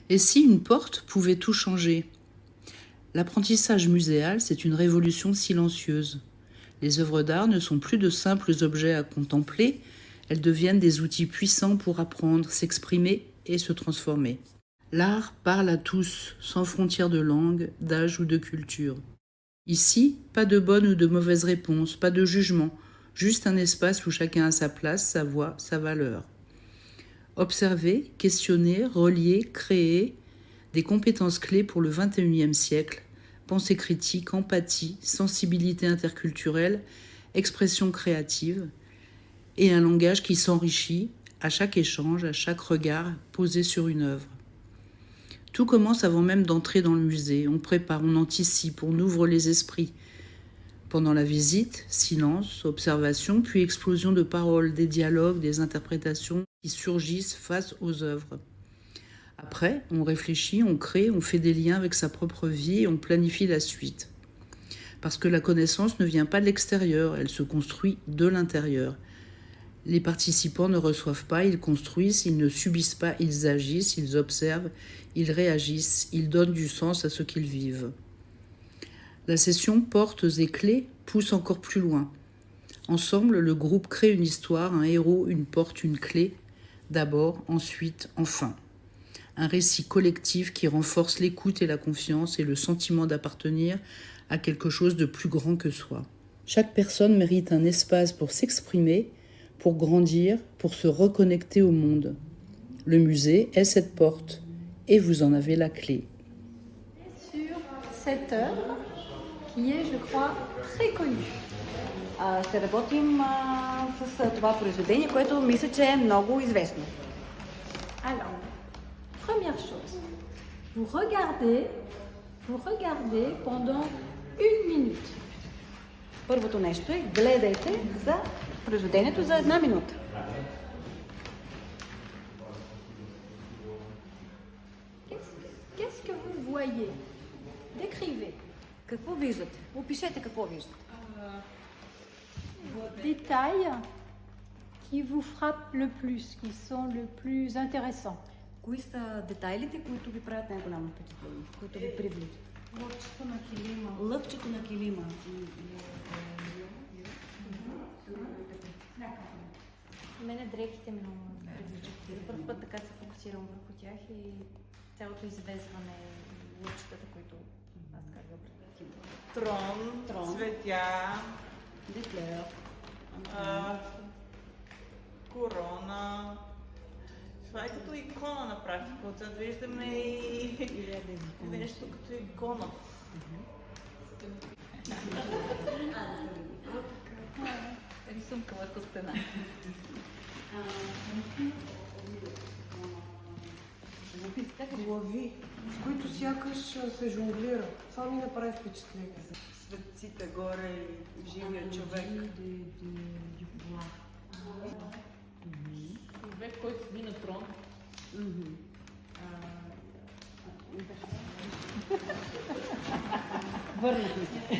Et si une porte pouvait tout changer? L'apprentissage muséal, c'est une révolution silencieuse. Les œuvres d'art ne sont plus de simples objets à contempler, elles deviennent des outils puissants pour apprendre, s'exprimer et se transformer. L'art parle à tous, sans frontières de langue, d'âge ou de culture. Ici, pas de bonne ou de mauvaise réponse, pas de jugement, juste un espace où chacun a sa place, sa voix, sa valeur. Observer, questionner, relier, créer, des compétences clés pour le XXIe siècle, pensée critique, empathie, sensibilité interculturelle, expression créative, et un langage qui s'enrichit à chaque échange, à chaque regard posé sur une œuvre. Tout commence avant même d'entrer dans le musée. On prépare, on anticipe, on ouvre les esprits. Pendant la visite, silence, observation, puis explosion de paroles, des dialogues, des interprétations qui surgissent face aux œuvres. Après, on réfléchit, on crée, on fait des liens avec sa propre vie et on planifie la suite. Parce que la connaissance ne vient pas de l'extérieur, elle se construit de l'intérieur. Les participants ne reçoivent pas, ils construisent, ils ne subissent pas, ils agissent, ils observent, ils réagissent, ils donnent du sens à ce qu'ils vivent. La session Portes et Clés pousse encore plus loin. Ensemble, le groupe crée une histoire, un héros, une porte, une clé, d'abord, ensuite, enfin. Un récit collectif qui renforce l'écoute et la confiance et le sentiment d'appartenir à quelque chose de plus grand que soi. Chaque personne mérite un espace pour s'exprimer, pour grandir, pour se reconnecter au monde. Le musée est cette porte et vous en avez la clé. Sur cette œuvre qui est, je crois, très connue. Ще работим с това произведение, което мисля, че е много известно. Alors, première chose, vous regardez pendant 1 minute. Първото нещо е гледайте за произведението за 1 минута. Qu'est-ce que vous voyez? Décrivez. Какво виждате? Опишете какво виждате. Détails qui vous frappent le plus, qui sont le plus intéressants. Кои са детайлите, които ви правят най-голямо впечатление, които ви привличат? Лъвчето на килима. Лъвчето на килима. Мене дрехите ми много привличат. За първ път така се фокусирам върху тях и цялото извезване, лъвчетата, които аз така ги определям. Трон, цветя, Деклер. корона. Това е като икона на практика. Отзад виждаме и нещо като икона. Рисунка върху стена. Глави, с които сякаш се жонглира. Това ми направи впечатление. Светците горе и живия човек. Човек, който седи на трон. Върнахме се.